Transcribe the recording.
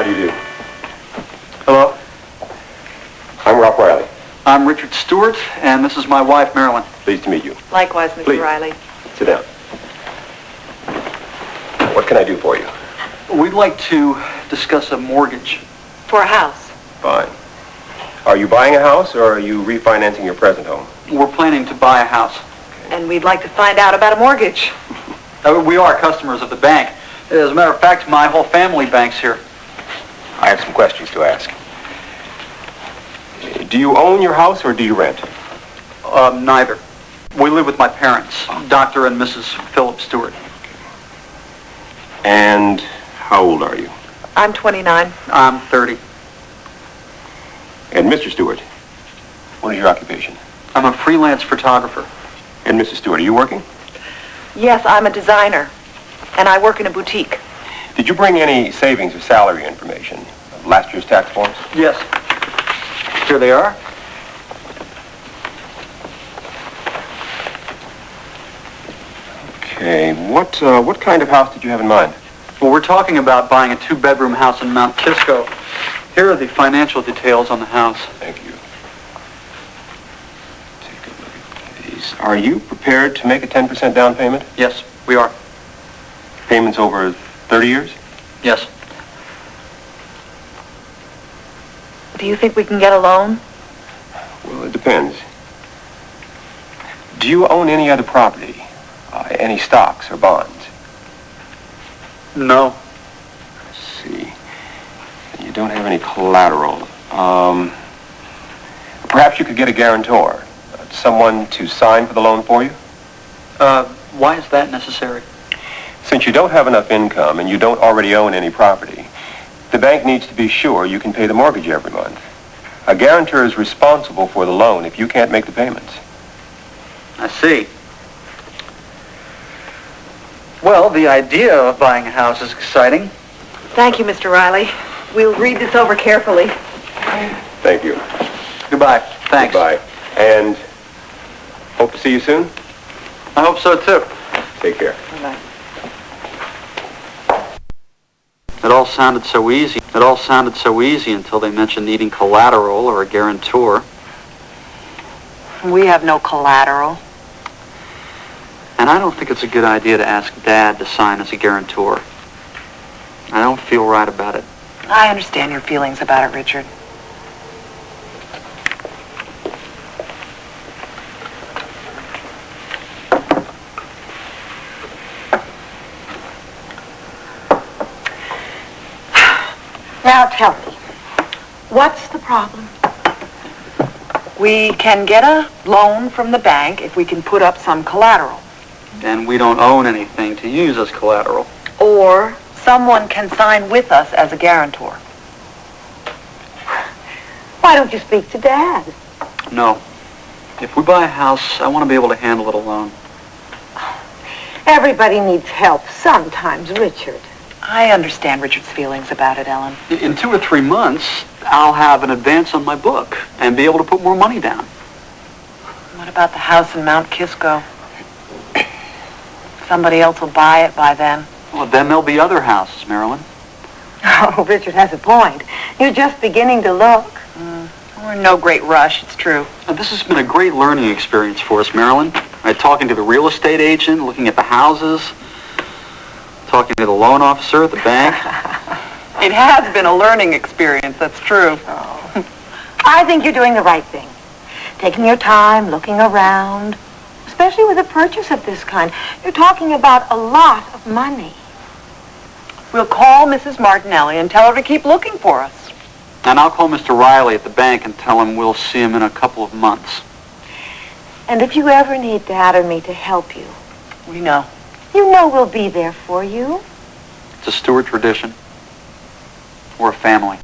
How do you do? Hello. I'm Ralph Riley. I'm Richard Stewart, and this is my wife, Marilyn. Pleased to meet you. Likewise, Mr. Please. Riley. Sit down. What can I do for you? We'd like to discuss a mortgage. For a house. Fine. Are you buying a house, or are you refinancing your present home? We're planning to buy a house. And we'd like to find out about a mortgage. We are customers of the bank. As a matter of fact, my whole family banks here. I have some questions to ask. Do you own your house, or do you rent? Neither. We live with my parents, Dr. and Mrs. Philip Stewart. And how old are you? I'm 29. I'm 30. And Mr. Stewart, what is your occupation? I'm a freelance photographer. And Mrs. Stewart, are you working? Yes, I'm a designer. And I work in a boutique. Did you bring any savings or salary information of last year's tax forms? Yes. Here they are. Okay. What kind of house did you have in mind? Well, we're talking about buying a 2-bedroom house in Mount Kisco. Here are the financial details on the house. Thank you. Take a look at these. Are you prepared to make a 10% down payment? Yes, we are. Payments over 30 years? Yes. Do you think we can get a loan? Well, it depends. Do you own any other property? Any stocks or bonds? No. Let's see. You don't have any collateral. Perhaps you could get a guarantor. Someone to sign for the loan for you? Why is that necessary? Since you don't have enough income and you don't already own any property, the bank needs to be sure you can pay the mortgage every month. A guarantor is responsible for the loan if you can't make the payments. I see. Well, the idea of buying a house is exciting. Thank you, Mr. Riley. We'll read this over carefully. Thank you. Goodbye. Thanks. Goodbye. And hope to see you soon. I hope so, too. Take care. Bye-bye. It all sounded so easy. It all sounded so easy until they mentioned needing collateral or a guarantor. We have no collateral. And I don't think it's a good idea to ask Dad to sign as a guarantor. I don't feel right about it. I understand your feelings about it, Richard. Now tell me, what's the problem? We can get a loan from the bank if we can put up some collateral. And we don't own anything to use as collateral. Or someone can sign with us as a guarantor. Why don't you speak to Dad? No. If we buy a house, I want to be able to handle it alone. Everybody needs help sometimes, Richard. I understand Richard's feelings about it, Ellen. In 2 or 3 months, I'll have an advance on my book and be able to put more money down. What about the house in Mount Kisco? Somebody else will buy it by then. Well, then there'll be other houses, Marilyn. Oh, Richard has a point. You're just beginning to look. We're in no great rush, it's true. Now, this has been a great learning experience for us, Marilyn. Talking to the real estate agent, looking at the houses, talking to the loan officer at the bank. It has been a learning experience, that's true. I think you're doing the right thing. Taking your time, looking around, especially with a purchase of this kind. You're talking about a lot of money. We'll call Mrs. Martinelli and tell her to keep looking for us. And I'll call Mr. Riley at the bank and tell him we'll see him in a couple of months. And if you ever need Dad or me to help you, We know. you know we'll be there for you. It's a Stewart tradition. We're a family.